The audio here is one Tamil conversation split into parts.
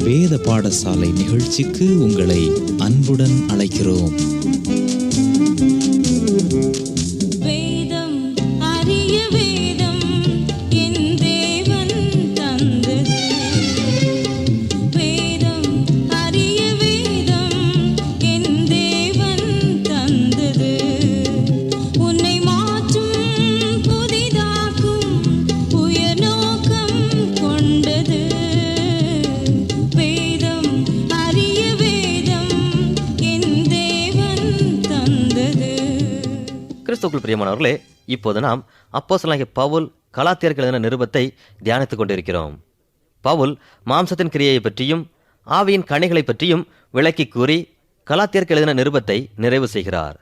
வேத பாடசாலை நிகழ்ச்சிக்கு உங்களை அன்புடன் அழைக்கிறோம். கிறிஸ்துவுக்குள் பிரியமானவர்களே, இப்போது நாம் அப்போஸ்தலனாகிய பவுல் கலாத்தியருக்கு எழுதின நிருபத்தை தியானித்துக் கொண்டிருக்கிறோம். பவுல் மாம்சத்தின் கிரியையை பற்றியும் ஆவியின் கனிகளை பற்றியும் விளக்கி கூறி கலாத்தியருக்கு எழுதின நிருபத்தை நிறைவு செய்கிறார்.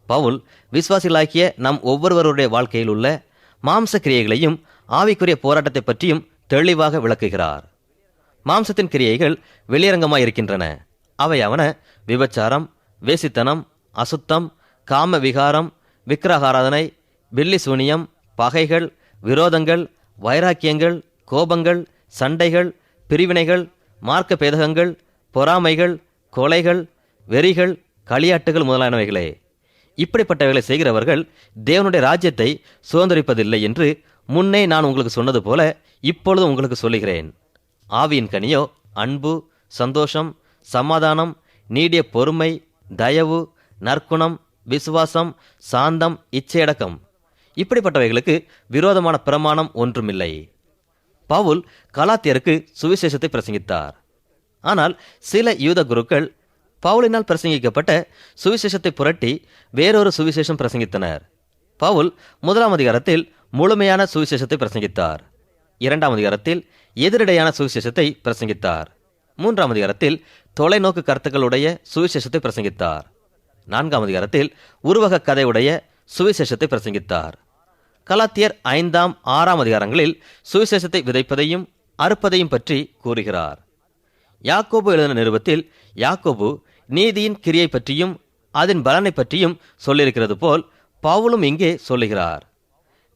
பவுல் விசுவாசிகளாகிய நம் ஒவ்வொருவருடைய வாழ்க்கையில் உள்ள மாம்ச கிரியைகளையும் ஆவிக்குரிய போராட்டத்தை பற்றியும் தெளிவாக விளக்குகிறார். மாம்சத்தின் கிரியைகள் வெளியரங்கமாய் இருக்கின்றன. அவையாவன விபச்சாரம், வேசித்தனம், அசுத்தம், காம விகாரம், விக்கிரகாராதனை, பில்லி சூனியம், பகைகள், விரோதங்கள், வைராக்கியங்கள், கோபங்கள், சண்டைகள், பிரிவினைகள், மார்க்க பேதகங்கள், பொறாமைகள், கொலைகள், வெறிகள், களியாட்டுகள் முதலானவைகளே. இப்படிப்பட்டவைகளை செய்கிறவர்கள் தேவனுடைய ராஜ்யத்தை சுதந்திரிப்பதில்லை என்று முன்னே நான் உங்களுக்கு சொன்னது போல இப்பொழுது உங்களுக்கு சொல்லுகிறேன். ஆவியின் கனியோ அன்பு, சந்தோஷம், சமாதானம், நீடிய பொறுமை, தயவு, நற்குணம், விசுவாசம், சாந்தம், இச்சையடக்கம். இப்படிப்பட்டவைகளுக்கு விரோதமான பிரமாணம் ஒன்றுமில்லை. பவுல் கலாத்தியருக்கு சுவிசேஷத்தை பிரசங்கித்தார். ஆனால் சில யூத குருக்கள் பவுலினால் பிரசங்கிக்கப்பட்ட சுவிசேஷத்தை புரட்டி வேறொரு சுவிசேஷம் பிரசங்கித்தனர். பவுல் 1ஆம் அதிகாரத்தில் முழுமையான சுவிசேஷத்தை பிரசங்கித்தார். 2ஆம் அதிகாரத்தில் எதிரிடையான சுவிசேஷத்தை பிரசங்கித்தார். 3ஆம் அதிகாரத்தில் தொலைநோக்கு கருத்துக்களுடைய சுவிசேஷத்தை பிரசங்கித்தார். 4ஆம் அதிகாரத்தில் உருவக கதையுடைய சுவிசேஷத்தை பிரசங்கித்தார். கலாத்தியர் 5ஆம் 6ஆம் அதிகாரங்களில் சுவிசேஷத்தை விதைப்பதையும் அறுப்பதையும் பற்றி கூறுகிறார். யாக்கோபு எழுதின நிருபத்தில் யாக்கோபு நீதியின் கிரியை பற்றியும் அதன் பலனை பற்றியும் சொல்லியிருக்கிறது போல் பவுலும் இங்கே சொல்லுகிறார்.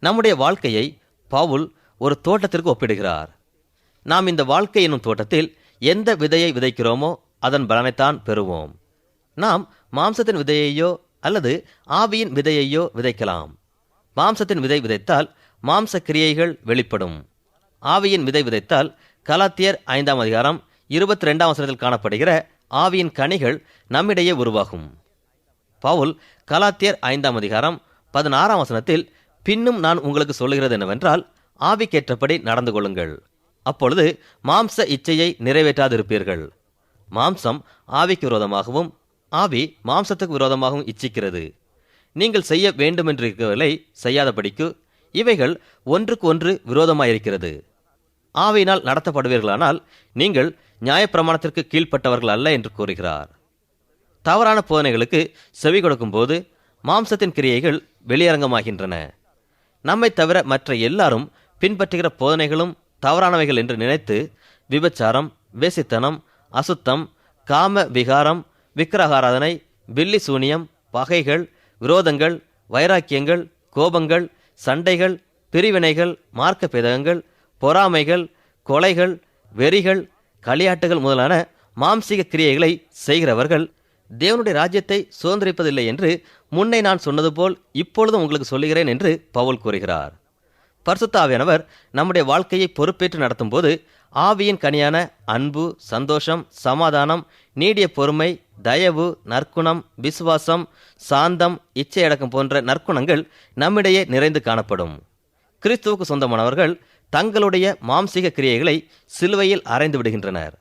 நம்முடைய வாழ்க்கையை பவுல் ஒரு தோட்டத்திற்கு ஒப்பிடுகிறார். நாம் இந்த வாழ்க்கை என்னும் தோட்டத்தில் எந்த விதையை விதைக்கிறோமோ அதன் பலனைத்தான் பெறுவோம். நாம் மாம்சத்தின் விதையையோ அல்லது ஆவியின் விதையையோ விதைக்கலாம். மாம்சத்தின் விதை விதைத்தால் மாம்ச கிரியைகள் வெளிப்படும். ஆவியின் விதை விதைத்தால் கலாத்தியர் 5ஆம் அதிகாரம் 22ஆம் வசனத்தில் காணப்படுகிற ஆவியின் கனிகள் நம்மிடையே உருவாகும். பவுல் கலாத்தியர் 5ஆம் அதிகாரம் 16ஆம் வசனத்தில் பின்னும் நான் உங்களுக்கு சொல்லுகிறது என்னவென்றால் ஆவிக்கேற்றபடி நடந்து கொள்ளுங்கள், அப்பொழுது மாம்ச இச்சையை நிறைவேற்றாதிருப்பீர்கள். மாம்சம் ஆவிக்கு விரோதமாகவும் ஆவி மாம்சத்துக்கு விரோதமாகவும் இச்சிக்கிறது. நீங்கள் செய்ய வேண்டுமென்றிருக்கவில்லை செய்யாதபடிக்கு இவைகள் ஒன்றுக்கு ஒன்று விரோதமாயிருக்கிறது. ஆவியினால் நடத்தப்படுவீர்களானால் நீங்கள் நியாயப்பிரமாணத்திற்கு கீழ்ப்பட்டவர்கள் அல்ல என்று கூறுகிறார். தவறான போதனைகளுக்கு செவி கொடுக்கும் போது மாம்சத்தின் கிரியைகள் வெளியரங்கமாகின்றன. நம்மை தவிர மற்ற எல்லாரும் பின்பற்றுகிற போதனைகளும் தவறானவைகள் என்று நினைத்து விபச்சாரம், வேசித்தனம், அசுத்தம், காம விகாரம், விக்கிரகாராதனை, பில்லி சூனியம், பகைகள், விரோதங்கள், வைராக்கியங்கள், கோபங்கள், சண்டைகள், பிரிவினைகள், மார்க்க பேதகங்கள், பொறாமைகள், கொலைகள், வெறிகள், களியாட்டுகள் முதலான மாம்சீக கிரியைகளை செய்கிறவர்கள் தேவனுடைய ராஜ்யத்தை சுதந்திரிப்பதில்லை என்று முன்னே நான் சொன்னது போல் இப்பொழுதும் உங்களுக்கு சொல்லுகிறேன் என்று பவுல் கூறுகிறார். பரிசுத்த ஆவியானவர் நம்முடைய வாழ்க்கையை பொறுப்பேற்று நடத்தும் போது ஆவியின் கனியான அன்பு, சந்தோஷம், சமாதானம், நீடிய பொறுமை, தயவு, நற்குணம், விசுவாசம், சாந்தம், இச்சையடக்கம் போன்ற நற்குணங்கள் நம்மிடையே நிறைந்து காணப்படும். கிறிஸ்துவுக்கு சொந்தமானவர்கள் தங்களுடைய மாம்சீக கிரியைகளை சிலுவையில் அறைந்து விடுகின்றனர்.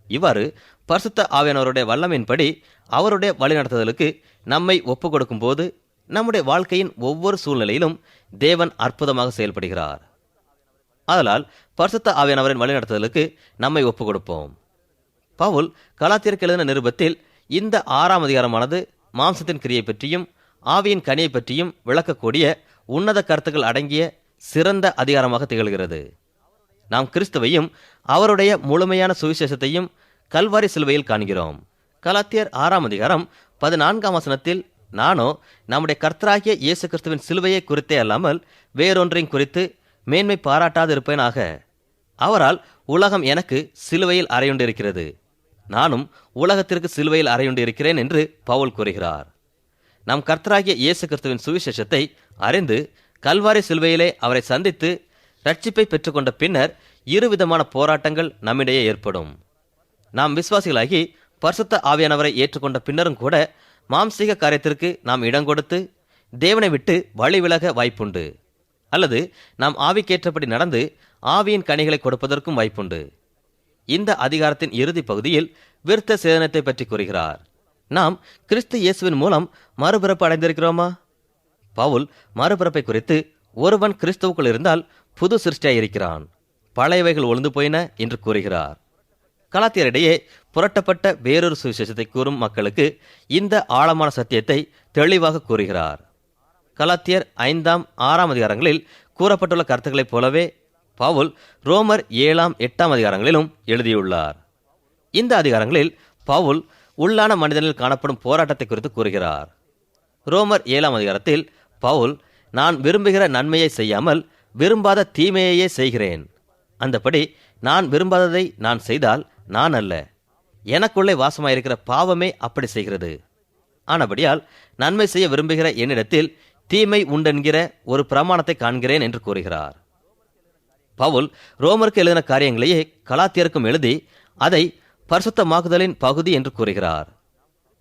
இவ்வாறு பரிசுத்த ஆவியானவருடைய வல்லமையின்படி அவருடைய வழிநடத்துதலுக்கு நம்மை ஒப்பு கொடுக்கும் போது நம்முடைய வாழ்க்கையின் ஒவ்வொரு சூழ்நிலையிலும் தேவன் அற்புதமாக செயல்படுகிறார். ஆதலால் பரிசுத்த ஆவியானவரின் வழிநடத்துதலுக்கு நம்மை ஒப்பு கொடுப்போம். பவுல் கலாத்தியருக்கு எழுதின நிருபத்தில் இந்த 6ஆம் அதிகாரமானது மாம்சத்தின் கிரியை பற்றியும் ஆவியின் கனியை பற்றியும் விளக்கக்கூடிய உன்னத கருத்துக்கள் அடங்கிய சிறந்த அதிகாரமாக திகழ்கிறது. நாம் கிறிஸ்துவையும் அவருடைய முழுமையான சுவிசேஷத்தையும் கல்வாரி சிலுவையில் காண்கிறோம். கலாத்தியர் 6ஆம் அதிகாரம் 14ஆம் வசனத்தில் நானோ நம்முடைய கர்த்தராகிய இயேசு கிறிஸ்துவின் சிலுவையை குறித்தே அல்லாமல் வேறொன்றையும் குறித்து மேன்மை பாராட்டாது இருப்பேனாக. அவரால் உலகம் எனக்கு சிலுவையில் அறையுண்டிருக்கிறது, நானும் உலகத்திற்கு சிலுவையில் அறையுண்டிருக்கிறேன் என்று பவுல் கூறுகிறார். நம் கர்த்தராகிய இயேசு கிறிஸ்துவின் சுவிசேஷத்தை அறிந்து கல்வாரி சிலுவையிலே அவரை சந்தித்து ரட்சிப்பை பெற்றுக்கொண்ட பின்னர் இருவிதமான போராட்டங்கள் நம்மிடையே ஏற்படும். நாம் விசுவாசிகளாகி பரிசுத்த ஆவியானவரை ஏற்றுக்கொண்ட பின்னரும் கூட மாம்சீக காரியத்திற்கு நாம் இடம் கொடுத்து தேவனை விட்டு வழி விலக வாய்ப்புண்டு. அல்லது நாம் ஆவிக்கேற்றபடி நடந்து ஆவியின் கனிகளை கொடுப்பதற்கும் வாய்ப்புண்டு. இந்த அதிகாரத்தின் இறுதி பகுதியில் விருத்த சேதனத்தை பற்றி கூறுகிறார். நாம் கிறிஸ்து இயேசுவின் மூலம் மறுபிறப்பு அடைந்திருக்கிறோமா? பவுல் மறுபிறப்பை குறித்து, ஒருவன் கிறிஸ்துவுக்குள் இருந்தால் புது சிருஷ்டியாயிருக்கிறான், பழையவைகள் ஒளிந்து போயின என்று கூறுகிறார். கலாத்தியரிடையே புரட்டப்பட்ட வேறொரு சுவிசேஷத்தை கூறும் மக்களுக்கு இந்த ஆழமான சத்தியத்தை தெளிவாக கூறுகிறார். கலாத்தியர் 5, 6 அதிகாரங்களில் கூறப்பட்டுள்ள கருத்துக்களைப் போலவே பவுல் ரோமர் 7, 8 அதிகாரங்களிலும் எழுதியுள்ளார். இந்த அதிகாரங்களில் பவுல் உள்ளான மனிதனில் காணப்படும் போராட்டத்தை குறித்து கூறுகிறார். ரோமர் 7 அதிகாரத்தில் பவுல், நான் விரும்புகிற நன்மையை செய்யாமல் விரும்பாத தீமையையே செய்கிறேன், அந்தபடி நான் விரும்பாததை நான் செய்தால் நான் அல்ல, எனக்குள்ளே வாசமாயிருக்கிற பாவமே அப்படி செய்கிறது. ஆனபடியால் நன்மை செய்ய விரும்புகிற என்னிடத்தில் தீமை உண்டென்கிற ஒரு பிரமாணத்தை காண்கிறேன் என்று கூறுகிறார். பவுல் ரோமருக்கு எழுதின காரியங்களையே கலாத்தியருக்கும் எழுதி அதை பரிசுத்தமாக்குதலின் பகுதி என்று கூறுகிறார்.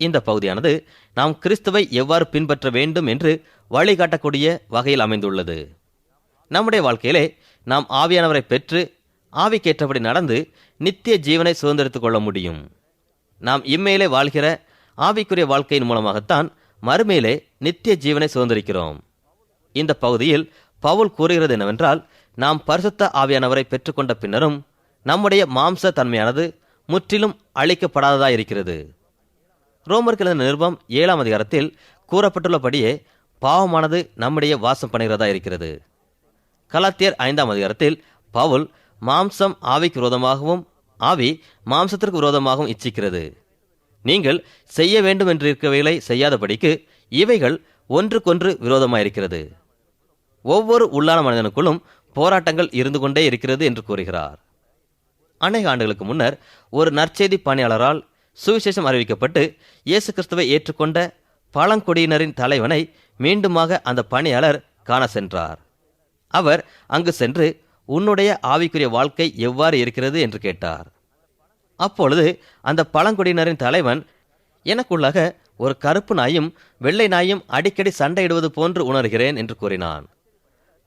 இந்த பகுதியானது நாம் கிறிஸ்துவை எவ்வாறு பின்பற்ற வேண்டும் என்று வழிகாட்டக்கூடிய வகையில் அமைந்துள்ளது. நம்முடைய வாழ்க்கையிலே நாம் ஆவியானவரை பெற்று ஆவிக்கேற்றபடி நடந்து நித்திய ஜீவனை சுதந்திரித்துக் கொள்ள முடியும். நாம் இம்மையிலே வாழ்கிற ஆவிக்குரிய வாழ்க்கையின் மூலமாகத்தான் மறுமையிலே நித்திய ஜீவனை சுதந்திரிக்கிறோம். இந்த பகுதியில் பவுல் கூறுகிறது என்னவென்றால், நாம் பரிசுத்த ஆவியானவரை பெற்றுக்கொண்ட பின்னரும் நம்முடைய மாம்ச தன்மையானது முற்றிலும் அழிக்கப்படாததாயிருக்கிறது. ரோமருக்கு எழுதின நிருபம் 7 அதிகாரத்தில் கூறப்பட்டுள்ளபடியே பாவமானது நம்முடைய வாசம் பண்ணுகிறதா இருக்கிறது. கலாத்தியர் 5 அதிகாரத்தில் பவுல் மாம்சம் ஆவிக்கு விரோதமாகவும் ஆவி மாம்சத்திற்கு விரோதமாகவும் இச்சிக்கிறது. நீங்கள் செய்ய வேண்டும் என்று இருக்கவைகளை செய்யாதபடிக்கு இவைகள் ஒன்றுக்கொன்று விரோதமாயிருக்கிறது. ஒவ்வொரு உள்ளான மனிதனுக்குள்ளும் போராட்டங்கள் இருந்து கொண்டே இருக்கிறது என்று கூறுகிறார். அநேக ஆண்டுகளுக்கு முன்னர் ஒரு நற்செய்தி பணியாளரால் சுவிசேஷம் அறிவிக்கப்பட்டு இயேசு கிறிஸ்துவை ஏற்றுக்கொண்ட பழங்குடியினரின் தலைவனை மீண்டுமாக அந்த பணியாளர் காண சென்றார். அவர் அங்கு சென்று, உன்னுடைய ஆவிக்குரிய வாழ்க்கை எவ்வாறு இருக்கிறது என்று கேட்டார். அப்பொழுது அந்த பழங்குடியினரின் தலைவன், எனக்குள்ளாக ஒரு கருப்பு நாயும் வெள்ளை நாயும் அடிக்கடி சண்டையிடுவது போன்று உணர்கிறேன் என்று கூறினான்.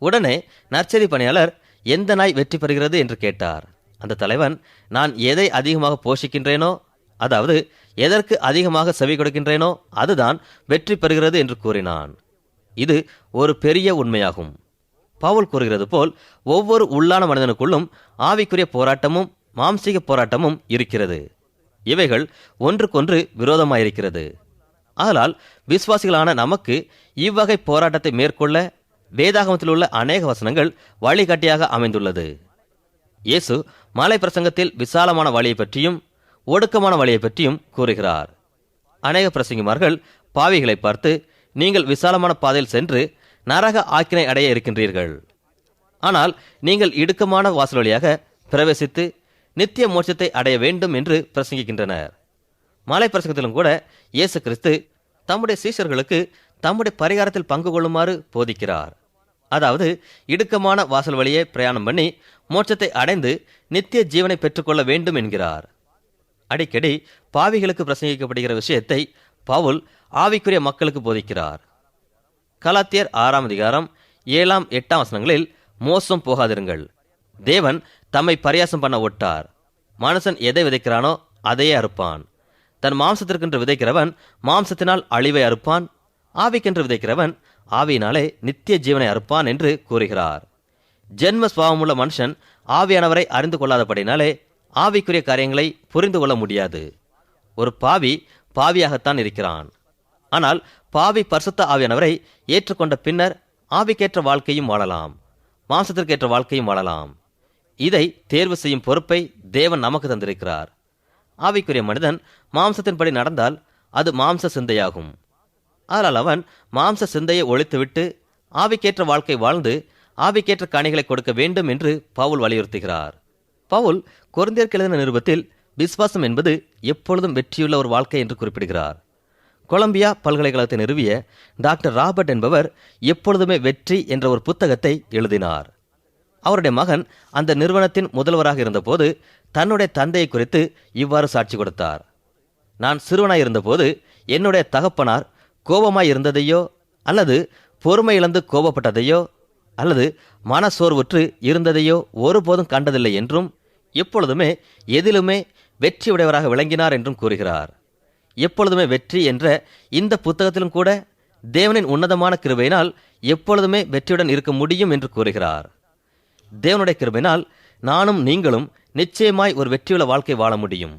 உடனே நற்செய்தி பணியாளர், எந்த நாய் வெற்றி பெறுகிறது என்று கேட்டார். அந்த தலைவன், நான் எதை அதிகமாக போஷிக்கின்றேனோ, அதாவது எதற்கு அதிகமாக செவி கொடுக்கின்றேனோ அதுதான் வெற்றி பெறுகிறது என்று கூறினான். இது ஒரு பெரிய உண்மையாகும். பவுல் கூறுகிறது போல் ஒவ்வொரு உள்ளான மனிதனுக்குள்ளும் ஆவிக்குரிய போராட்டமும் மாம்சீக போராட்டமும் இருக்கிறது. இவைகள் ஒன்றுக்கொன்று விரோதமாயிருக்கிறது. ஆனால் விசுவாசிகளான நமக்கு இவ்வகை போராட்டத்தை மேற்கொள்ள வேதாகமத்தில் உள்ள அநேக வசனங்கள் வழிகாட்டியாக அமைந்துள்ளது. இயேசு மலை பிரசங்கத்தில் விசாலமான வழியை பற்றியும் ஒடுக்கமான வழியை பற்றியும் கூறுகிறார். அநேக பிரசங்கிமார்கள் பாவிகளை பார்த்து, நீங்கள் விசாலமான பாதையில் சென்று நரக ஆக்கினை அடைய இருக்கின்றீர்கள், ஆனால் நீங்கள் இடுக்கமான வாசல் வழியாக பிரவேசித்து நித்திய மோட்சத்தை அடைய வேண்டும் என்று பிரசங்கிக்கின்றனர். மலை பிரசங்கத்திலும் கூட இயேசு கிறிஸ்து தம்முடைய சீஷர்களுக்கு தம்முடைய பரிகாரத்தில் பங்கு கொள்ளுமாறு போதிக்கிறார். அதாவது இடுக்கமான வாசல் வழியே பிரயாணம் பண்ணி மோட்சத்தை அடைந்து நித்திய ஜீவனை பெற்றுக்கொள்ள வேண்டும் என்கிறார். அடிக்கடி பாவிகளுக்கு பிரசங்கிக்கப்படுகிற விஷயத்தை பவுல் ஆவிக்குரிய மக்களுக்கு போதிக்கிறார். கலாத்தியர் 6 அதிகாரம் 7, 8 வசனங்களில், மோசம் போகாதிருங்கள், தேவன் தம்மை பரியாசம் பண்ண ஒட்டார், மனுஷன் எதை விதைக்கிறானோ அதையே அறுப்பான், தன் மாம்சத்திற்கென்று விதைக்கிறவன் மாம்சத்தினால் அழிவை அறுப்பான், ஆவிக்கென்று விதைக்கிறவன் ஆவியினாலே நித்திய ஜீவனை அறுப்பான் என்று கூறுகிறார். ஜென்ம சுபாவமுள்ள மனுஷன் ஆவியானவரை அறிந்து கொள்ளாதபடினாலே ஆவிக்குரிய காரியங்களை புரிந்து கொள்ள முடியாது. ஒரு பாவி பாவியாகத்தான் இருக்கிறான். ஆனால் பாவி பரிசுத்த ஆவியானவரை ஏற்றுக்கொண்ட பின்னர் ஆவிக்கேற்ற வாழ்க்கையும் வாழலாம், மாம்சத்திற்கேற்ற வாழ்க்கையும் வாழலாம். இதை தேர்வு செய்யும் பொறுப்பை தேவன் நமக்கு தந்திருக்கிறார். ஆவிக்குரிய மனிதன் மாம்சத்தின்படி நடந்தால் அது மாம்ச சிந்தையாகும். ஆனால் அவன் மாம்ச சிந்தையை ஒழித்துவிட்டு ஆவிக்கேற்ற வாழ்க்கை வாழ்ந்து ஆவிக்கேற்ற கனிகளை கொடுக்க வேண்டும் என்று பவுல் வலியுறுத்துகிறார். பவுல் கொரிந்தியருக்கு எழுதின நிருபத்தில் விசுவாசம் என்பது எப்பொழுதும் வெற்றியுள்ள ஒரு வாழ்க்கை என்று குறிப்பிடுகிறார். கொலம்பியா பல்கலைக்கழகத்தை நிறுவிய டாக்டர் ராபர்ட் என்பவர் எப்பொழுதுமே வெற்றி என்ற ஒரு புத்தகத்தை எழுதினார். அவருடைய மகன் அந்த நிறுவனத்தின் முதல்வராக இருந்தபோது தன்னுடைய தந்தையை குறித்து இவ்வாறு சாட்சி கொடுத்தார். நான் சிறுவனாய் இருந்தபோது என்னுடைய தகப்பனார் கோபமாய் இருந்ததையோ அல்லது பொறுமை இழந்து கோபப்பட்டதையோ அல்லது மனசோர்வுற்று இருந்ததையோ ஒருபோதும் கண்டதில்லை என்றும் எப்பொழுதுமே எதிலுமே வெற்றியுடையவராக விளங்கினார் என்றும் கூறுகிறார். எப்பொழுதுமே வெற்றி என்ற இந்த புத்தகத்திலும் கூட தேவனின் உன்னதமான கிருபையினால் எப்பொழுதுமே வெற்றியுடன் இருக்க முடியும் என்று கூறுகிறார். தேவனுடைய கிருபையினால் நானும் நீங்களும் நிச்சயமாய் ஒரு வெற்றியுள்ள வாழ்க்கை வாழ முடியும்.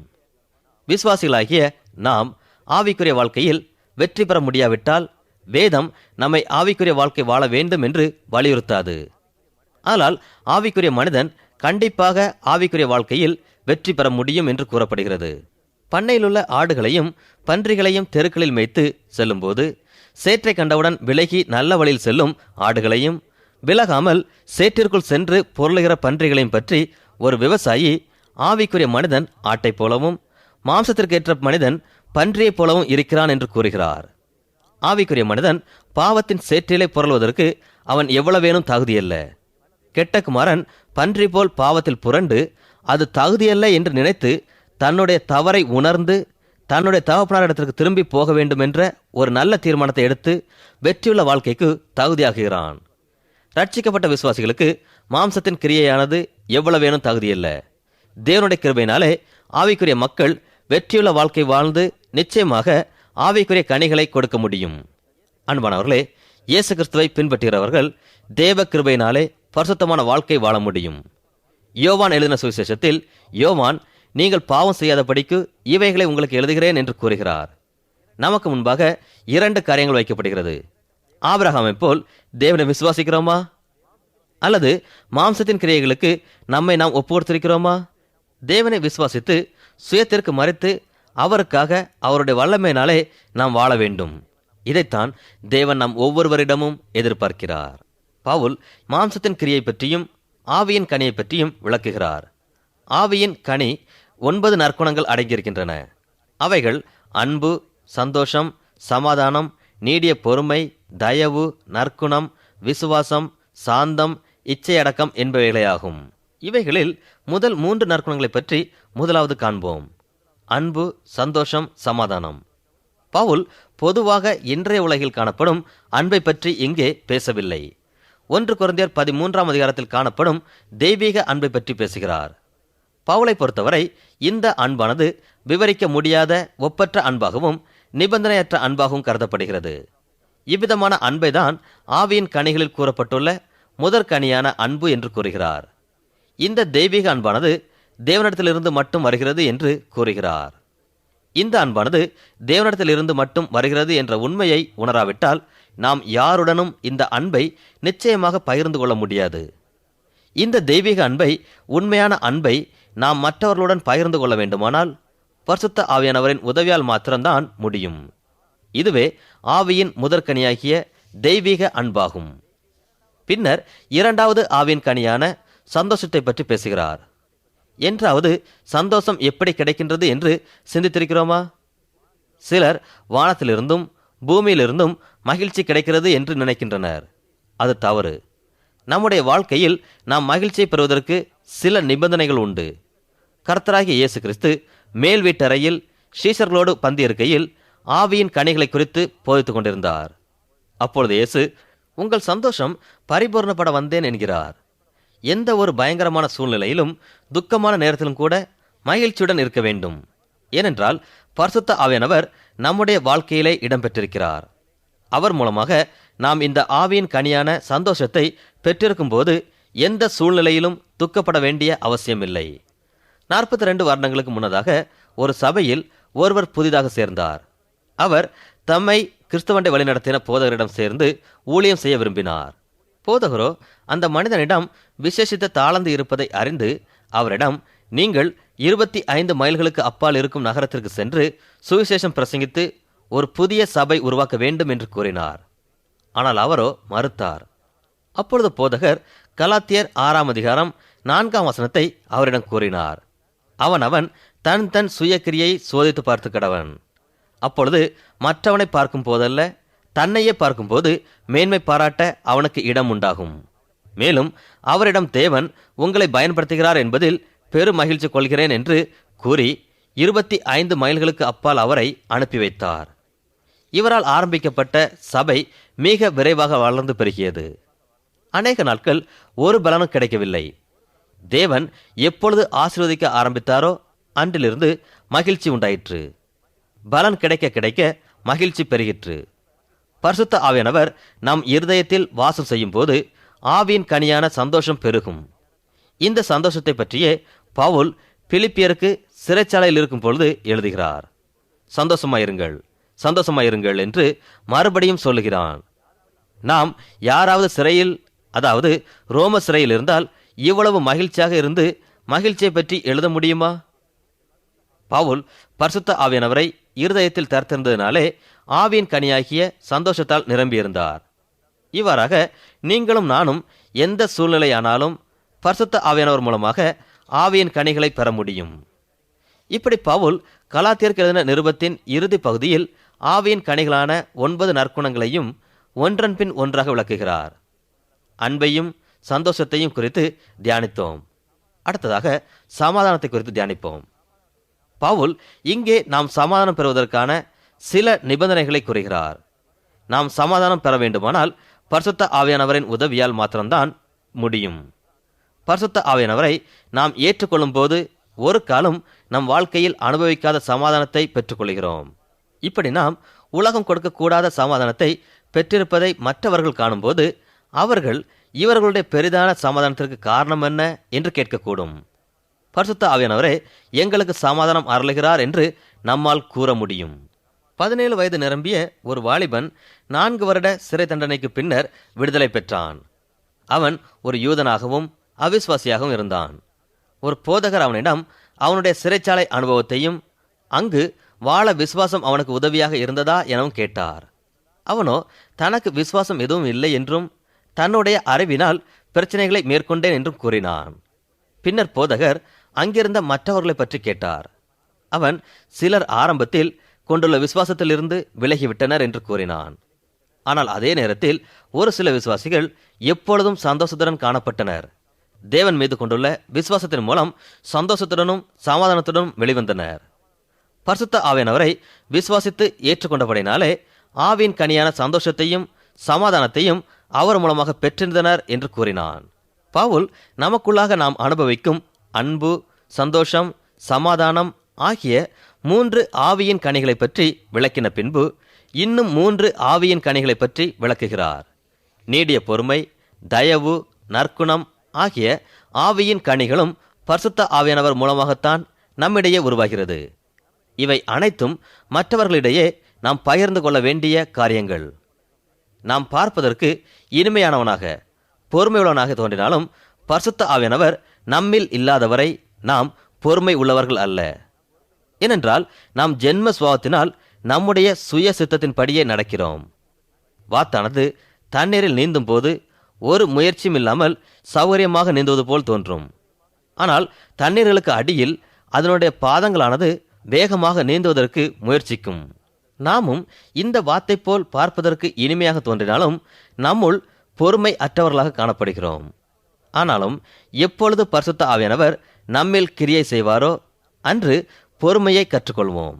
விசுவாசிகளாகிய நாம் ஆவிக்குரிய வாழ்க்கையில் வெற்றி பெற முடியாவிட்டால் வேதம் நம்மை ஆவிக்குரிய வாழ்க்கை வாழ வேண்டும் என்று வலியுறுத்தாது. ஆனால் ஆவிக்குரிய மனிதன் கண்டிப்பாக ஆவிக்குரிய வாழ்க்கையில் வெற்றி பெற முடியும் என்று கூறப்படுகிறது. பண்ணையிலுள்ள ஆடுகளையும் பன்றிகளையும் தெருக்களில் மேய்த்து செல்லும்போது சேற்றை கண்டவுடன் விலகி நல்ல வழியில் செல்லும் ஆடுகளையும் விலகாமல் சேற்றிற்குள் சென்று பொருளுகிற பன்றிகளையும் பற்றி ஒரு விவசாயி ஆவிக்குரிய மனிதன் ஆட்டைப் போலவும் மாம்சத்திற்கேற்ற மனிதன் பன்றியைப் போலவும் இருக்கிறான் என்று கூறுகிறார். ஆவிக்குரிய மனிதன் பாவத்தின் சேற்றிலே புரள்வதற்கு அவன் எவ்வளவேனும் தகுதியல்ல. கெட்ட குமாரன் பன்றி போல் பாவத்தில் புரண்டு அது தகுதியல்ல என்று நினைத்து தன்னுடைய தவறை உணர்ந்து தன்னுடைய தகப்பனாரிடத்திற்கு திரும்பி போக வேண்டும் என்ற ஒரு நல்ல தீர்மானத்தை எடுத்து வெற்றியுள்ள வாழ்க்கைக்கு தகுதியாகிறான். ரட்சிக்கப்பட்ட விசுவாசிகளுக்கு மாம்சத்தின் கிரியையானது எவ்வளவேனும் தகுதியல்ல. தேவனுடைய கிருபையினாலே ஆவிக்குரிய மக்கள் வெற்றியுள்ள வாழ்க்கை வாழ்ந்து நிச்சயமாக ஆவிக்குரிய கனிகளை கொடுக்க முடியும். அன்பானவர்களே, இயேசு கிறிஸ்துவை பின்பற்றுகிறவர்கள் தேவ கிருபையினாலே பரிசுத்தமான வாழ்க்கை வாழ முடியும். யோவான் எழுதின சுவிசேஷத்தில் யோவான், நீங்கள் பாவம் செய்யாதபடிக்கு இவைகளை உங்களுக்கு எழுதுகிறேன் என்று கூறுகிறார். நமக்கு முன்பாக 2 காரியங்கள் வைக்கப்படுகிறது. ஆபிரகாமைப் போல் தேவனை விசுவாசிக்கிறோமா? அல்லது மாம்சத்தின் கிரியைகளுக்கு நம்மை நாம் ஒப்பு கொடுத்திருக்கிறோமா? தேவனை விசுவாசித்து சுயத்திற்கு மறித்து அவருக்காக அவருடைய வல்லமையினாலே நாம் வாழ வேண்டும். இதைத்தான் தேவன் நம் ஒவ்வொருவரிடமும் எதிர்பார்க்கிறார். பவுல் மாம்சத்தின் கிரியை பற்றியும் ஆவியின் கனியை பற்றியும் விளக்குகிறார். ஆவியின் கனி 9 நற்குணங்கள் அடங்கியிருக்கின்றன. அவைகள் அன்பு, சந்தோஷம், சமாதானம், நீடிய பொறுமை, தயவு, நற்குணம், விசுவாசம், சாந்தம், இச்சையடக்கம் என்பவைகளேயாகும். இவைகளில் முதல் 3 நற்குணங்களை பற்றி முதலாவது காண்போம். அன்பு, சந்தோஷம், சமாதானம். பவுல் பொதுவாக இன்றைய உலகில் காணப்படும் அன்பை பற்றி இங்கே பேசவில்லை. 1 கொரிந்தியர் 13ஆம் அதிகாரத்தில் காணப்படும் தெய்வீக அன்பை பற்றி பேசுகிறார். பவுலை பொறுத்தவரை இந்த அன்பானது விவரிக்க முடியாத ஒப்பற்ற அன்பாகவும் நிபந்தனையற்ற அன்பாகவும் கருதப்படுகிறது. இவ்விதமான அன்பை தான் ஆவியின் கனிகளில் கூறப்பட்டுள்ள முதற் கனியான அன்பு என்று கூறுகிறார். இந்த தெய்வீக அன்பானது தேவனிடத்திலிருந்து மட்டும் வருகிறது என்று கூறுகிறார். இந்த அன்பானது தேவனிடத்திலிருந்து மட்டும் வருகிறது என்ற உண்மையை உணராவிட்டால் நாம் யாருடனும் இந்த அன்பை நிச்சயமாக பகிர்ந்து கொள்ள முடியாது. இந்த தெய்வீக அன்பை, உண்மையான அன்பை நாம் மற்றவர்களுடன் பகிர்ந்து கொள்ள வேண்டுமானால் பரிசுத்த ஆவியானவரின் உதவியால் மாத்திரம்தான் முடியும். இதுவே ஆவியின் முதற்கனியாகிய தெய்வீக அன்பாகும். பின்னர் 2வது ஆவியின் கனியான சந்தோஷத்தை பற்றி பேசுகிறார். என்றாவது சந்தோஷம் எப்படி கிடைக்கின்றது என்று சிந்தித்திருக்கிறோமா? சிலர் வானத்திலிருந்தும் பூமியிலிருந்தும் மகிழ்ச்சி கிடைக்கிறது என்று நினைக்கின்றனர். அது தவறு. நம்முடைய வாழ்க்கையில் நாம் மகிழ்ச்சியை பெறுவதற்கு சில நிபந்தனைகள் உண்டு. கர்த்தராகிய இயேசு கிறிஸ்து மேல் வீட்டறையில் சீஷர்களோடு பந்தியிருக்கையில் ஆவியின் கனிகளை குறித்து போதித்துக் கொண்டிருந்தார். அப்பொழுது இயேசு, உங்கள் சந்தோஷம் பரிபூர்ணப்பட வந்தேன் என்கிறார். எந்த ஒரு பயங்கரமான சூழ்நிலையிலும் துக்கமான நேரத்திலும் கூட மகிழ்ச்சியுடன் இருக்க வேண்டும். ஏனென்றால் பரிசுத்த ஆவியானவர் நம்முடைய வாழ்க்கையிலே இடம்பெற்றிருக்கிறார். அவர் மூலமாக நாம் இந்த ஆவியின் கனியான சந்தோஷத்தை பெற்றிருக்கும் போது எந்த சூழ்நிலையிலும் துக்கப்பட வேண்டிய அவசியமில்லை. 42 வருடங்களுக்கு முன்னதாக ஒரு சபையில் ஒருவர் புதிதாக சேர்ந்தார். அவர் தம்மை கிறிஸ்தவண்டை வழிநடத்தின போதகரிடம் சேர்ந்து ஊழியம் செய்ய விரும்பினார். போதகரோ அந்த மனிதனிடம் விசேஷித்த தாளந்து இருப்பதை அறிந்து அவரிடம், நீங்கள் 25 மைல்களுக்கு அப்பால் இருக்கும் நகரத்திற்கு சென்று சுவிசேஷம் பிரசங்கித்து ஒரு புதிய சபை உருவாக்க வேண்டும் என்று கூறினார். ஆனால் அவரோ மறுத்தார். அப்பொழுது போதகர் கலாத்தியர் 6ஆம் அதிகாரம் 4ஆம் வசனத்தை அவரிடம் கூறினார். அவன் தன் தன் சுயக்கிரியை சோதித்து பார்த்து கடவன். அப்பொழுது மற்றவனை பார்க்கும் போதல்ல, தன்னையே பார்க்கும்போது மேன்மை பாராட்ட அவனுக்கு இடம் உண்டாகும். மேலும் அவரிடம் தேவன் உங்களை பயன்படுத்துகிறார் என்பதில் பெரும் மகிழ்ச்சி கொள்கிறேன் என்று கூறி 25 மைல்களுக்கு அப்பால் அவரை அனுப்பி வைத்தார். இவரால் ஆரம்பிக்கப்பட்ட சபை மிக விரைவாக வளர்ந்து பெருகியது. அநேக நாட்கள் ஒரு பலனும் கிடைக்கவில்லை. தேவன் எப்பொழுது ஆசீர்வதிக்க ஆரம்பித்தாரோ அன்றிலிருந்து மகிழ்ச்சி உண்டாயிற்று. பலன் கிடைக்க கிடைக்க மகிழ்ச்சி பெருகிற்று. பரிசுத்த ஆவியானவர் நம் இருதயத்தில் வாசம் செய்யும் போது ஆவியின் கனியான சந்தோஷம் பெருகும். இந்த சந்தோஷத்தை பற்றியே பவுல் பிலிப்பியருக்கு சிறைச்சாலையில் இருக்கும் பொழுது எழுதுகிறார். சந்தோஷமாயிருங்கள், சந்தோஷமாயிருங்கள் என்று மறுபடியும் சொல்லுகிறான். நாம் யாராவது சிறையில், அதாவது ரோம சிறையில் இருந்தால் இவ்வளவு மகிழ்ச்சியாக இருந்து மகிழ்ச்சியை பற்றி எழுத முடியுமா? பவுல் பரிசுத்த ஆவியானவரை இருதயத்தில் தரித்திருந்ததினாலே ஆவியின் கனியாகிய சந்தோஷத்தால் நிரம்பியிருந்தார். இவ்வாறாக நீங்களும் நானும் எந்த சூழ்நிலையானாலும் பரிசுத்த ஆவியானவர் மூலமாக ஆவியின் கனிகளை பெற முடியும். இப்படி பவுல் கலாத்தியருக்கு எழுதின நிருபத்தின் இறுதி பகுதியில் ஆவியின் கனிகளான 9 நற்குணங்களையும் ஒன்றன் பின் ஒன்றாக விளக்குகிறார். அன்பையும் சந்தோஷத்தையும் குறித்து தியானித்தோம். அடுத்ததாக சமாதானத்தை குறித்து தியானிப்போம். பவுல் இங்கே நாம் சமாதானம் பெறுவதற்கான சில நிபந்தனைகளை கூறுகிறார். நாம் சமாதானம் பெற வேண்டுமானால் பரிசுத்த ஆவியானவரின் உதவியால் மாத்திரம்தான் முடியும். பரிசுத்த ஆவியானவரை நாம் ஏற்றுக்கொள்ளும் போது ஒரு காலம் நம் வாழ்க்கையில் அனுபவிக்காத சமாதானத்தை பெற்றுக்கொள்கிறோம். இப்படி நாம் உலகம் கொடுக்கக்கூடாத சமாதானத்தை பெற்றிருப்பதை மற்றவர்கள் காணும்போது அவர்கள் இவர்களுடைய பெரிதான சமாதானத்திற்கு காரணம் என்ன என்று கேட்கக்கூடும். பரிசுத்த ஆவியானவரே எங்களுக்கு சமாதானம் அருளுகிறார் என்று நம்மால் கூற முடியும். 17 வயது நிரம்பிய ஒரு வாலிபன் 4 வருட சிறை தண்டனைக்கு பின்னர் விடுதலை பெற்றான். அவன் ஒரு யூதனாகவும் அவிசுவாசியாகவும் இருந்தான். ஒரு போதகர் அவனிடம் அவனுடைய சிறைச்சாலை அனுபவத்தையும் அங்கு வாழ விசுவாசம் அவனுக்கு உதவியாக இருந்ததா எனவும் கேட்டார். அவனோ தனக்கு விசுவாசம் எதுவும் இல்லை என்றும் தன்னுடைய அறிவினால் பிரச்சனைகளை மேற்கொண்டேன் என்றும் கூறினான். பின்னர் போதகர் அங்கிருந்த மற்றவர்களை பற்றி கேட்டார். அவன் சிலர் ஆரம்பத்தில் கொண்டுள்ள விசுவாசத்திலிருந்து விலகிவிட்டனர் என்று கூறினான். ஆனால் அதே நேரத்தில் ஒரு சில விசுவாசிகள் எப்பொழுதும் சந்தோஷத்துடன் காணப்பட்டனர். தேவன் மீது கொண்டுள்ள விசுவாசத்தின் மூலம் சந்தோஷத்துடனும் சமாதானத்துடனும் வெளிவந்தனர். பரிசுத்த ஆவியானவரை விசுவாசித்து ஏற்றுக்கொண்டபடினாலே ஆவியின் கனியான சந்தோஷத்தையும் சமாதானத்தையும் அவர் மூலமாக பெற்றிருந்தனர் என்று கூறினான். பவுல் நமக்குள்ளாக நாம் அனுபவிக்கும் அன்பு, சந்தோஷம், சமாதானம் ஆகிய 3 ஆவியின் கனிகளை பற்றி விளக்கின பின்பு இன்னும் 3 ஆவியின் கனிகளை பற்றி விளக்குகிறார். நீடிய பொறுமை, தயவு, நற்குணம் ஆகிய ஆவியின் கனிகளும் பரிசுத்த ஆவியானவர் மூலமாகத்தான் நம்மிடையே உருவாகிறது. இவை அனைத்தும் மற்றவர்களிடையே நாம் பகிர்ந்து கொள்ள வேண்டிய காரியங்கள். நாம் பார்ப்பதற்கு இனிமையானவனாக, பொறுமையுள்ளவனாக தோன்றினாலும் பரிசுத்த ஆவியானவர் நம்மில் இல்லாதவரை நாம் பொறுமை உள்ளவர்கள் அல்ல. ஏனென்றால் நாம் ஜென்ம சுபாவத்தினால் நம்முடைய சுய சித்தத்தின்படியே நடக்கிறோம். வாத்தானது தண்ணீரில் நீந்தும் போது ஒரு முயற்சியும் இல்லாமல் சௌகரியமாக நீந்துவது போல் தோன்றும். ஆனால் தண்ணீர்களுக்கு அடியில் அதனுடைய பாதங்களானது வேகமாக நீந்துவதற்கு முயற்சிக்கும். நாமும் இந்த வாத்தை போல் பார்ப்பதற்கு இனிமையாக தோன்றினாலும் நம்முள் பொறுமை அற்றவர்களாக காணப்படுகிறோம். ஆனாலும் எப்பொழுது பரிசுத்த ஆவியானவர் நம்மில் கிரியை செய்வாரோ அன்று பொறுமையை கற்றுக்கொள்வோம்.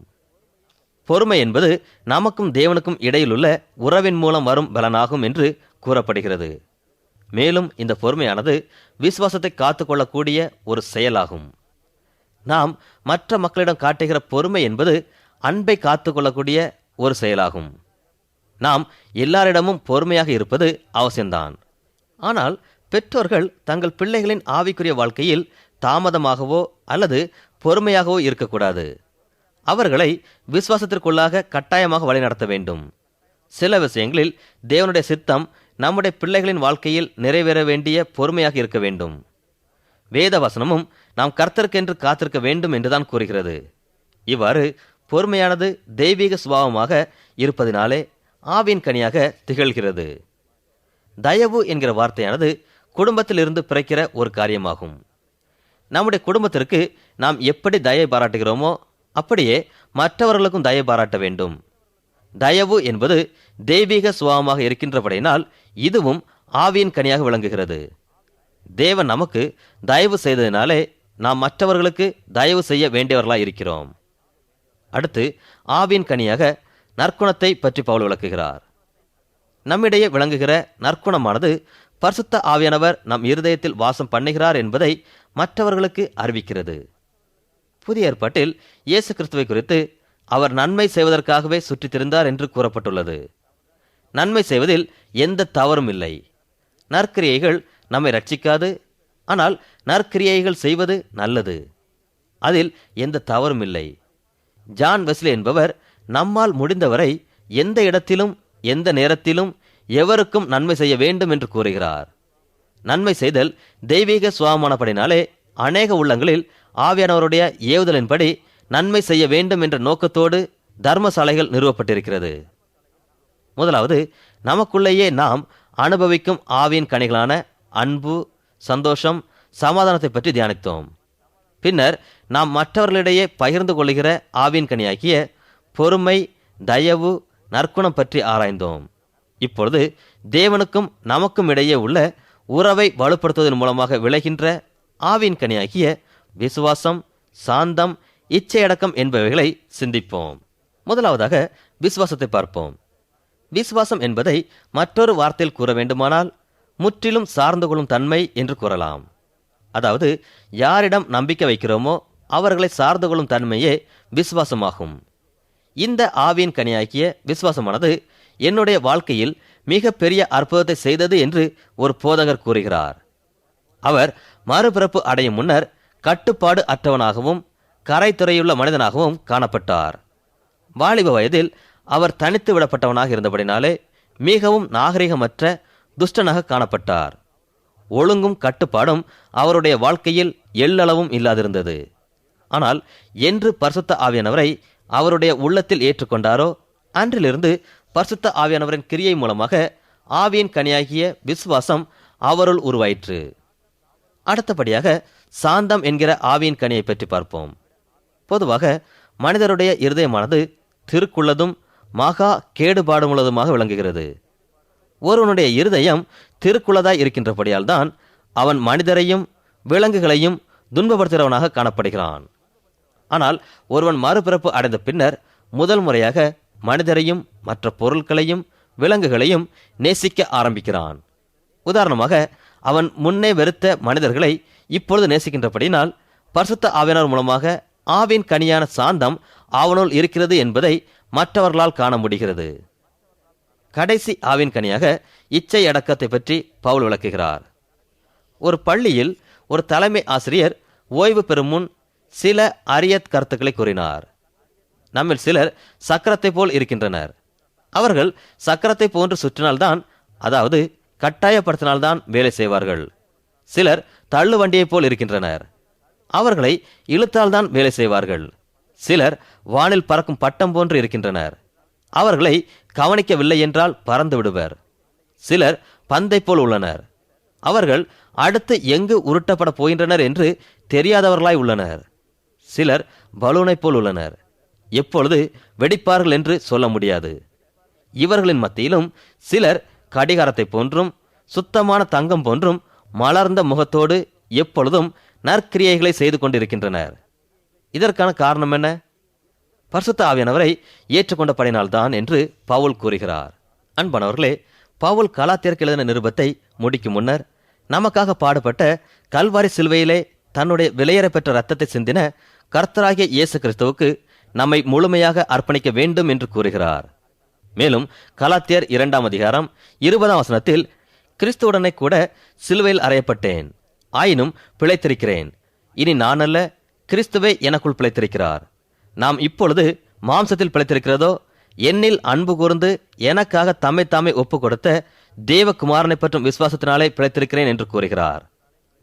பொறுமை என்பது நமக்கும் தேவனுக்கும் இடையிலுள்ள உறவின் மூலம் வரும் பலனாகும் என்று கூறப்படுகிறது. மேலும் இந்த பொறுமையானது விசுவாசத்தை காத்துக்கொள்ளக்கூடிய ஒரு செயலாகும். நாம் மற்ற மக்களிடம் காட்டுகிற பொறுமை என்பது அன்பை காத்துக்கொள்ளக்கூடிய ஒரு செயலாகும். நாம் எல்லாரிடமும் பொறுமையாக இருப்பது அவசியம்தான். ஆனால் பெற்றோர்கள் தங்கள் பிள்ளைகளின் ஆவிக்குரிய வாழ்க்கையில் தாமதமாகவோ அல்லது பொறுமையாகவோ இருக்கக்கூடாது. அவர்களை விசுவாசத்திற்குள்ளாக கட்டாயமாக வழிநடத்த வேண்டும். சில விஷயங்களில் தேவனுடைய சித்தம் நம்முடைய பிள்ளைகளின் வாழ்க்கையில் நிறைவேற வேண்டிய பொறுமையாக இருக்க வேண்டும். வேத வசனமும் நாம் கர்த்தருக்கென்று காத்திருக்க வேண்டும் என்றுதான் கூறுகிறது. இவ்வாறு பொறுமையானது தெய்வீக சுபாவமாக இருப்பதினாலே ஆவியின் கனியாக திகழ்கிறது. தயவு என்கிற வார்த்தையானது குடும்பத்தில் இருந்து பிறக்கிற ஒரு காரியமாகும். நம்முடைய குடும்பத்திற்கு நாம் எப்படி தயை பாராட்டுகிறோமோ அப்படியே மற்றவர்களுக்கும் தயை பாராட்ட வேண்டும். தயவு என்பது தெய்வீக சுபாவமாக இருக்கின்றபடியினால் இதுவும் ஆவியின் கனியாக விளங்குகிறது. தேவன் நமக்கு தயவு செய்ததினாலே நாம் மற்றவர்களுக்கு தயவு செய்ய வேண்டியவர்களாக இருக்கிறோம். அடுத்து ஆவியின் கனியாக நற்குணத்தை பற்றி பவுல் விளக்குகிறார். நம்மிடையே விளங்குகிற நற்குணமானது பரிசுத்த ஆவியானவர் நம் இருதயத்தில் வாசம் பண்ணுகிறார் என்பதை மற்றவர்களுக்கு அறிவிக்கிறது. புதிய ஏற்பாட்டில் இயேசு கிறிஸ்துவை குறித்து அவர் நன்மை செய்வதற்காகவே சுற்றித் திரிந்தார் என்று கூறப்பட்டுள்ளது. நன்மை செய்வதில் எந்த தவறும் இல்லை. நற்கிரியைகள் நம்மை ரட்சிக்காது, ஆனால் நற்கிரியைகள் செய்வது நல்லது. அதில் எந்த தவறும் இல்லை. ஜான் வெஸ்லி என்பவர் நம்மால் முடிந்தவரை எந்த இடத்திலும் எந்த நேரத்திலும் எவருக்கும் நன்மை செய்ய வேண்டும் என்று கூறுகிறார். நன்மை செய்தல் தெய்வீக சுபாவமானபடினாலே அநேக உள்ளங்களில் ஆவியானவருடைய ஏவுதலின்படி நன்மை செய்ய வேண்டும் என்ற நோக்கத்தோடு தர்மசாலைகள் நிறுவப்பட்டிருக்கிறது. முதலாவது, நமக்குள்ளேயே நாம் அனுபவிக்கும் ஆவியின் கனிகளான அன்பு, சந்தோஷம், சமாதானத்தை பற்றி தியானித்தோம். பின்னர் நாம் மற்றவர்களிடையே பகிர்ந்து கொள்கிற ஆவியின் கனியாக்கிய பொறுமை, தயவு, நற்குணம் பற்றி ஆராய்ந்தோம். இப்பொழுது தேவனுக்கும் நமக்கும் இடையே உள்ள உறவை வலுப்படுத்துவதன் மூலமாக விளைகின்ற ஆவியின் கனியாகிய விசுவாசம், சாந்தம், இச்சையடக்கம் என்பவைகளை சிந்திப்போம். முதலாவதாக விசுவாசத்தை பார்ப்போம். விசுவாசம் என்பதை மற்றொரு வார்த்தையில் கூற வேண்டுமானால் முற்றிலும் சார்ந்து கொள்ளும் தன்மை என்று கூறலாம். அதாவது யாரிடம் நம்பிக்கை வைக்கிறோமோ அவர்களை சார்ந்து கொள்ளும் தன்மையே விசுவாசமாகும். இந்த ஆவியின் கனியாக்கிய விசுவாசமானது என்னுடைய வாழ்க்கையில் மிக பெரிய அற்புதத்தை செய்தது என்று ஒரு போதகர் கூறுகிறார். அவர் மறுபிறப்பு அடையும் முன்னர் கட்டுப்பாடு அற்றவனாகவும் கரைத்துறையுள்ள மனிதனாகவும் காணப்பட்டார். வாலிப வயதில் அவர் தனித்து விடப்பட்டவனாக இருந்தபடினாலே மிகவும் நாகரிகமற்ற துஷ்டனாக காணப்பட்டார். ஒழுங்கும் கட்டுப்பாடும் அவருடைய வாழ்க்கையில் எள்ளளவும் இல்லாதிருந்தது. ஆனால் என்று பரிசுத்த ஆவியானவரை அவருடைய உள்ளத்தில் ஏற்றுக்கொண்டாரோ அன்றிலிருந்து பரிசுத்த ஆவியானவரின் கிரியை மூலமாக ஆவியின் கனியாகிய விசுவாசம் அவருள் உருவாயிற்று. அடுத்தபடியாக சாந்தம் என்கிற ஆவியின் கனியை பற்றி பார்ப்போம். பொதுவாக மனிதருடைய இருதயமானது திருக்குள்ளதும் மகா கேடுபாடுமுள்ளதுமாக விளங்குகிறது. ஒருவனுடைய இருதயம் திருக்குள்ளதாய் இருக்கின்றபடியால் தான் அவன் மனிதரையும் விலங்குகளையும் துன்பப்படுத்துகிறவனாக காணப்படுகிறான். ஆனால் ஒருவன் மறுபிறப்பு அடைந்த பின்னர் முதல் முறையாக மனிதரையும் மற்ற பொருட்களையும் விலங்குகளையும் நேசிக்க ஆரம்பிக்கிறான். உதாரணமாக அவன் முன்னே வெறுத்த மனிதர்களை இப்பொழுது நேசிக்கின்றபடினால் பரிசுத்த ஆவியானவர் மூலமாக ஆவின் கனியான சாந்தம் அவனுள் இருக்கிறது என்பதை மற்றவர்களால் காண முடிகிறது. கடைசி ஆவின் கனியாக இச்சை அடக்கத்தை பற்றி பவுல் விளக்குகிறார். ஒரு பள்ளியில் ஒரு தலைமை ஆசிரியர் ஓய்வு பெறும் முன் சில அரிய கருத்துக்களை கூறினார். நம்மில் சிலர் சக்கரத்தை போல் இருக்கின்றனர். அவர்கள் சக்கரத்தை போன்று சுற்றினால்தான், அதாவது கட்டாயப்படுத்தினால்தான் வேலை செய்வார்கள். சிலர் தள்ளு வண்டியை போல் இருக்கின்றனர். அவர்களை இழுத்தால்தான் வேலை செய்வார்கள். சிலர் வானில் பறக்கும் பட்டம் போன்று இருக்கின்றனர். அவர்களை கவனிக்கவில்லை என்றால் பறந்து விடுவர். சிலர் பந்தை போல் உள்ளனர். அவர்கள் அடுத்து எங்கு உருட்டப்பட போகின்றனர் என்று தெரியாதவர்களாய் உள்ளனர். சிலர் பலூனை போல் உள்ளனர். எப்பொழுது வெடிப்பார்கள் என்று சொல்ல முடியாது. இவர்களின் மத்தியிலும் சிலர் கடிகாரத்தை போன்றும் சுத்தமான தங்கம் போன்றும் மலர்ந்த முகத்தோடு எப்பொழுதும் நற்கிரியைகளை செய்து கொண்டிருக்கின்றனர். இதற்கான காரணம் என்ன? பரிசுத்த ஆவியானவரை ஏற்றுக்கொண்டபடினால்தான் என்று பவுல் கூறுகிறார். அன்பானவர்களே, பவுல் கலாத்தியருக்கு எழுதின நிருபத்தை முடிக்கும் முன்னர் நமக்காக பாடுபட்ட கல்வாரி சிலுவையிலே தன்னுடைய விலையேற பெற்ற இரத்தத்தை சிந்தின கர்த்தராகிய இயேசு கிறிஸ்துவுக்கு நம்மை முழுமையாக அர்ப்பணிக்க வேண்டும் என்று கூறுகிறார். மேலும் கலாத்தியர் 2 அதிகாரம் 20 வசனத்தில் கிறிஸ்துவுடனே கூட சிலுவையில் அறையப்பட்டேன், ஆயினும் பிழைத்திருக்கிறேன். இனி நான் அல்ல, கிறிஸ்துவே எனக்குள் பிழைத்திருக்கிறார். நாம் இப்பொழுது மாம்சத்தில் பிழைத்திருக்கிறதோ என்னில் அன்பு கூர்ந்து எனக்காக தம்மை தாமே ஒப்பு கொடுத்த தேவகுமாரனை பற்றும் விசுவாசத்தினாலே பிழைத்திருக்கிறேன் என்று கூறுகிறார்.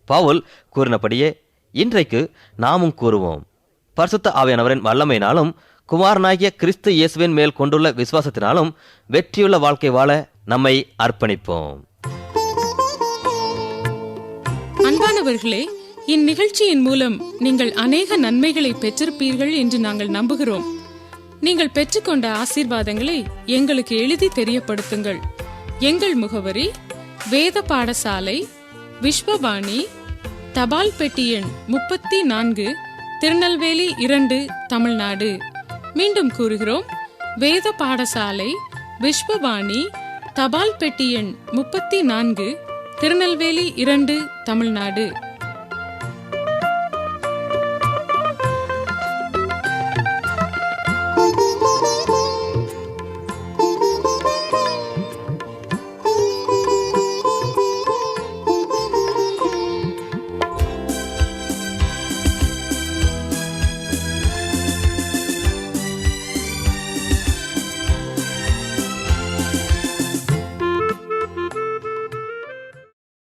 பவுல் கூறினபடியே இன்றைக்கு நாமும் கூறுவோம். பரிசுத்த ஆவியானவரின் வல்லமையினாலும் குமாரனாகிய கிறிஸ்து இயேசுவின் மேல் கொண்டுள்ள விசுவாசத்தினாலும் வெற்றியுள்ள வாழ்க்கை வாழ நம்மை அர்ப்பணிப்போம். அன்பானவர்களே, இந்நிகழ்ச்சியின் மூலம் நீங்கள் அநேக நன்மைகளை பெற்றிருப்பீர்கள் என்று நாங்கள் நம்புகிறோம். நீங்கள் பெற்றுக்கொண்ட ஆசீர்வாதங்களை எங்களுக்கு எழுதி தெரியப்படுத்துங்கள். எங்கள் முகவரி: வேத பாடசாலை, விஸ்வவாணி, தபால் பெட்டி எண் 34, திருநெல்வேலி 2, தமிழ்நாடு. மீண்டும் கூறுகிறோம்: வேத பாடசாலை, விஸ்வவாணி, தபால் பெட்டி எண் 34, திருநெல்வேலி 2, தமிழ்நாடு.